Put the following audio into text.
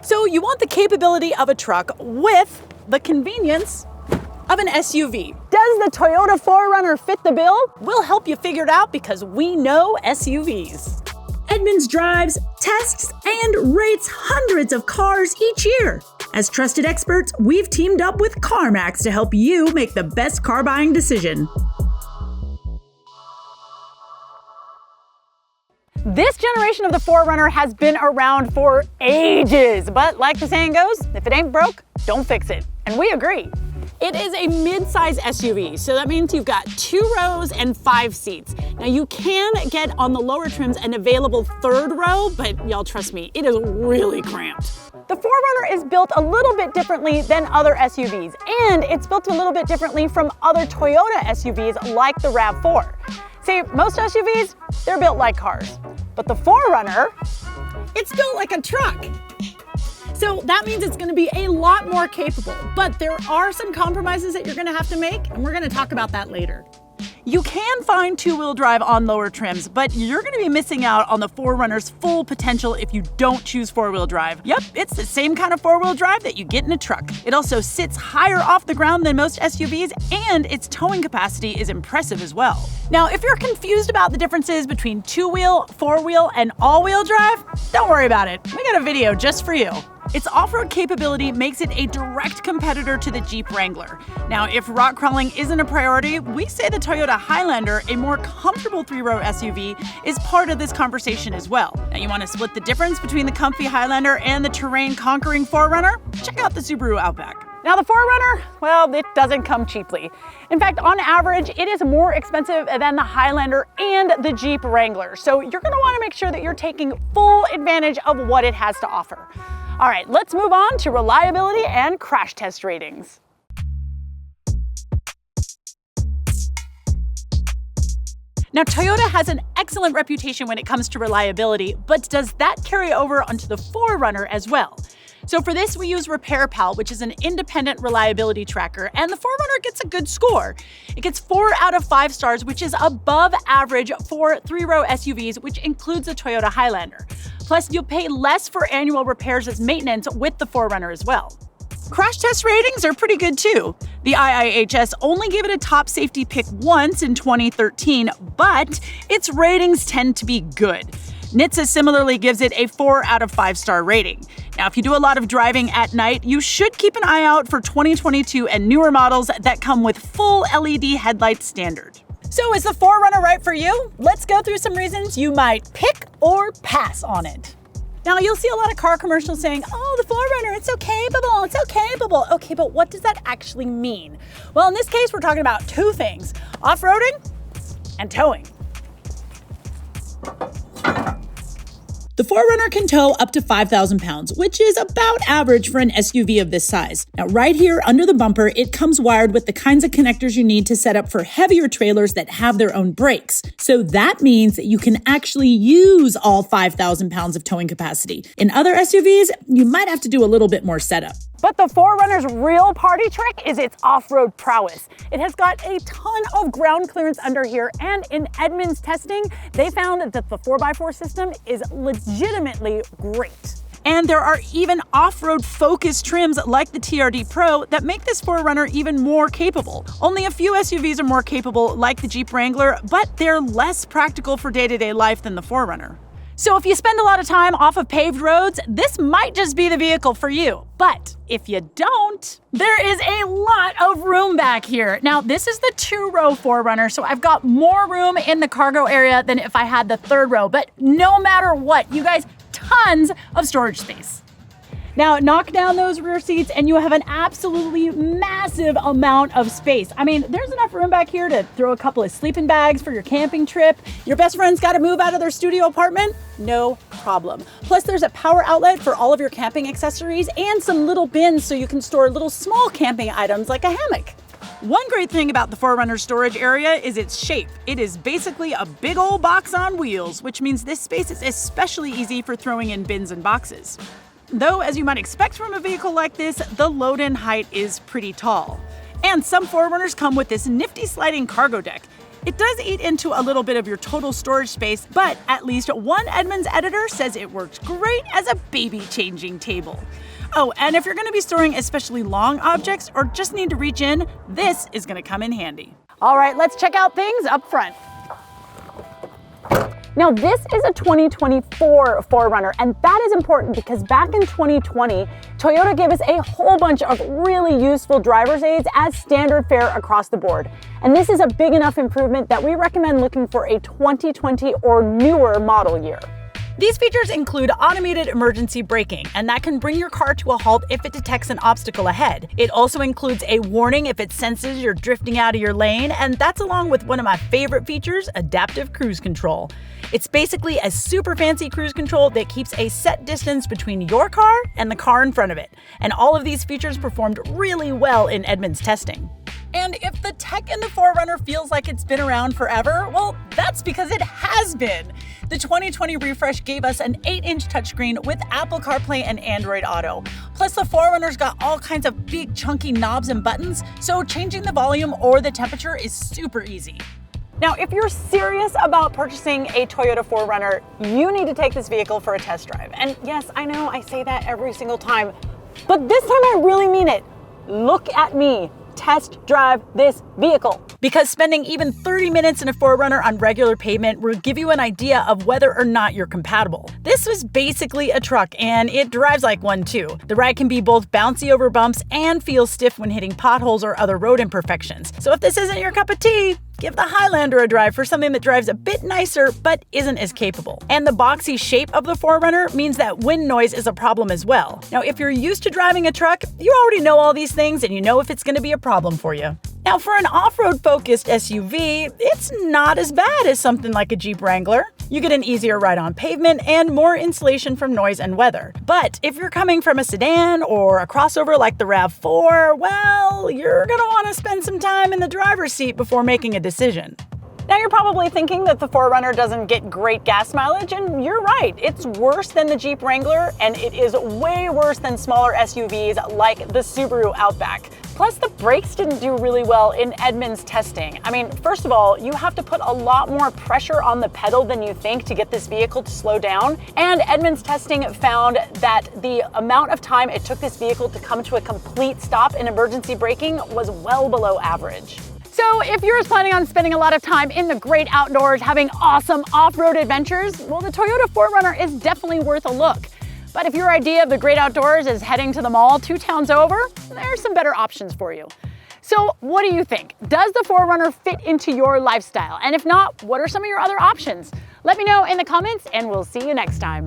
So you want the capability of a truck with the convenience of an SUV. Does the Toyota 4Runner fit the bill? We'll help you figure it out because we know SUVs. Edmunds drives, tests, and rates hundreds of cars each year. As trusted experts, we've teamed up with CarMax to help you make the best car buying decision. This generation of the 4Runner has been around for ages, but like the saying goes, if it ain't broke, don't fix it. And we agree. It is a mid-size SUV, so that means you've got 2 rows and 5 seats. Now you can get on the lower trims an available 3rd row, but y'all trust me, it is really cramped. The 4Runner is built a little bit differently than other SUVs, and it's built a little bit differently from other Toyota SUVs like the RAV4. See, most SUVs, they're built like cars, but the 4Runner, it's built like a truck. So that means it's gonna be a lot more capable, but there are some compromises that you're gonna have to make, and we're gonna talk about that later. You can find 2-wheel drive on lower trims, but you're gonna be missing out on the 4Runner's full potential if you don't choose 4-wheel drive. Yep, it's the same kind of 4-wheel drive that you get in a truck. It also sits higher off the ground than most SUVs, and its towing capacity is impressive as well. Now, if you're confused about the differences between 2-wheel, 4-wheel, and all-wheel drive, don't worry about it. We got a video just for you. Its off-road capability makes it a direct competitor to the Jeep Wrangler. Now, if rock crawling isn't a priority, we say the Toyota Highlander, a more comfortable 3-row SUV, is part of this conversation as well. Now, you want to split the difference between the comfy Highlander and the terrain-conquering 4Runner? Check out the Subaru Outback. Now the 4Runner, well, it doesn't come cheaply. In fact, on average, it is more expensive than the Highlander and the Jeep Wrangler. So you're gonna wanna make sure that you're taking full advantage of what it has to offer. All right, let's move on to reliability and crash test ratings. Now, Toyota has an excellent reputation when it comes to reliability, but does that carry over onto the 4Runner as well? So for this, we use RepairPal, which is an independent reliability tracker, and the 4Runner gets a good score. It gets 4 out of 5 stars, which is above average for 3-row SUVs, which includes the Toyota Highlander. Plus, you'll pay less for annual repairs as maintenance with the 4Runner as well. Crash test ratings are pretty good too. The IIHS only gave it a top safety pick once in 2013, but its ratings tend to be good. NHTSA similarly gives it a 4 out of 5 star rating. Now, if you do a lot of driving at night, you should keep an eye out for 2022 and newer models that come with full LED headlights standard. So is the 4Runner right for you? Let's go through some reasons you might pick or pass on it. Now, you'll see a lot of car commercials saying, oh, the 4Runner, it's so capable, it's so capable. Okay, but what does that actually mean? Well, in this case, we're talking about 2 things, off-roading and towing. The 4Runner can tow up to 5,000 pounds, which is about average for an SUV of this size. Now, right here under the bumper, it comes wired with the kinds of connectors you need to set up for heavier trailers that have their own brakes. So that means that you can actually use all 5,000 pounds of towing capacity. In other SUVs, you might have to do a little bit more setup. But the 4Runner's real party trick is its off-road prowess. It has got a ton of ground clearance under here, and in Edmunds testing, they found that the 4x4 system is legitimately great. And there are even off-road focused trims like the TRD Pro that make this 4Runner even more capable. Only a few SUVs are more capable, like the Jeep Wrangler, but they're less practical for day-to-day life than the 4Runner. So if you spend a lot of time off of paved roads, this might just be the vehicle for you. But if you don't, there is a lot of room back here. Now, this is the 2-row 4Runner, so I've got more room in the cargo area than if I had the 3rd row. But no matter what, you guys, tons of storage space. Now, knock down those rear seats and you have an absolutely massive amount of space. I mean, there's enough room back here to throw a couple of sleeping bags for your camping trip. Your best friend's got to move out of their studio apartment? No problem. Plus, there's a power outlet for all of your camping accessories and some little bins so you can store little small camping items like a hammock. One great thing about the 4Runner's storage area is its shape. It is basically a big old box on wheels, which means this space is especially easy for throwing in bins and boxes. Though, as you might expect from a vehicle like this, the load-in height is pretty tall. And some 4Runners come with this nifty sliding cargo deck. It does eat into a little bit of your total storage space, but at least one Edmunds editor says it works great as a baby changing table. Oh, and if you're going to be storing especially long objects or just need to reach in, this is going to come in handy. All right, let's check out things up front. Now this is a 2024 4Runner, and that is important because back in 2020, Toyota gave us a whole bunch of really useful driver's aids as standard fare across the board. And this is a big enough improvement that we recommend looking for a 2020 or newer model year. These features include automated emergency braking, and that can bring your car to a halt if it detects an obstacle ahead. It also includes a warning if it senses you're drifting out of your lane, and that's along with one of my favorite features, adaptive cruise control. It's basically a super fancy cruise control that keeps a set distance between your car and the car in front of it. And all of these features performed really well in Edmunds testing. And if the tech in the 4Runner feels like it's been around forever, well, that's because it has been. The 2020 refresh gave us an 8-inch touchscreen with Apple CarPlay and Android Auto. Plus, the 4Runner's got all kinds of big chunky knobs and buttons, so changing the volume or the temperature is super easy. Now, if you're serious about purchasing a Toyota 4Runner, you need to take this vehicle for a test drive. And yes, I know I say that every single time, but this time I really mean it. Look at me. Test drive this vehicle. Because spending even 30 minutes in a 4Runner on regular pavement will give you an idea of whether or not you're compatible. This was basically a truck, and it drives like one too. The ride can be both bouncy over bumps and feel stiff when hitting potholes or other road imperfections. So if this isn't your cup of tea, give the Highlander a drive for something that drives a bit nicer but isn't as capable. And the boxy shape of the 4Runner means that wind noise is a problem as well. Now, if you're used to driving a truck, you already know all these things and you know if it's going to be a problem for you. Now, for an off-road focused SUV, it's not as bad as something like a Jeep Wrangler. You get an easier ride on pavement and more insulation from noise and weather. But if you're coming from a sedan or a crossover like the RAV4, well, you're gonna want to spend some time in the driver's seat before making a decision. Now you're probably thinking that the 4Runner doesn't get great gas mileage, and you're right. It's worse than the Jeep Wrangler, and it is way worse than smaller SUVs like the Subaru Outback. Plus, the brakes didn't do really well in Edmunds testing. I mean, first of all, you have to put a lot more pressure on the pedal than you think to get this vehicle to slow down. And Edmunds testing found that the amount of time it took this vehicle to come to a complete stop in emergency braking was well below average. So if you're planning on spending a lot of time in the great outdoors, having awesome off-road adventures, well, the Toyota 4Runner is definitely worth a look. But if your idea of the great outdoors is heading to the mall 2 towns over, there's some better options for you. So what do you think? Does the 4Runner fit into your lifestyle? And if not, what are some of your other options? Let me know in the comments, and we'll see you next time.